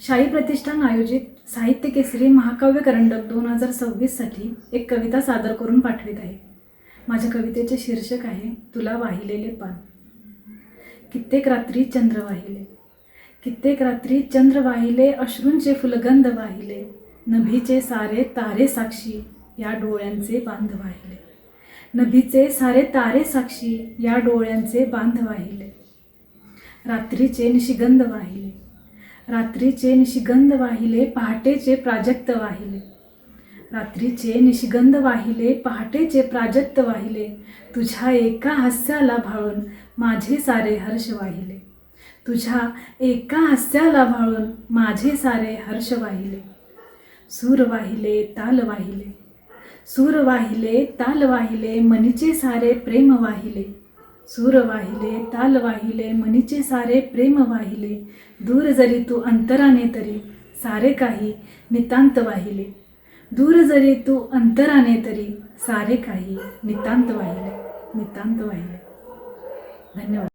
शाही प्रतिष्ठान आयोजित साहित्य केसरी महाकाव्य करंडक 2026साठी एक कविता सादर करून पाठवित आहे. माझ्या कवितेचे शीर्षक आहे तुला वाहिलेले पान. कित्येक रात्री चंद्र वाहिले, कित्येक रात्री चंद्र वाहिले, अश्रूंचे फुलगंध वाहिले, नभीचे सारे तारे साक्षी या डोळ्यांचे बांध वाहिले, नभीचे सारे तारे साक्षी या डोळ्यांचे बांध वाहिले. रात्रीचे निशिगंध वाहिले, रात्रीचे निशिगंध वाहिले, पहाटेचे प्राजक्त वाहिले, रात्रीचे निशिगंध वाहिले, पहाटेचे प्राजक्त वाहिले, तुझ्या एका हास्याला भाळून माझे सारे हर्ष वाहिले, तुझ्या एका हास्याला भाळून माझे सारे हर्ष वाहिले. सूर वाहिले ताल वाहिले, सूर वाहिले ताल वाहिले, मनीचे सारे प्रेम वाहिले, सूर वाहिले ताल वाहिले, मनीचे सारे प्रेम वाहिले, दूर जरी तू अंतराने तरी सारे काही नितांत वाहिले, दूर जरी तू अंतराने तरी सारे काही नितांत वाहिले, नितांत वाहिले. धन्यवाद.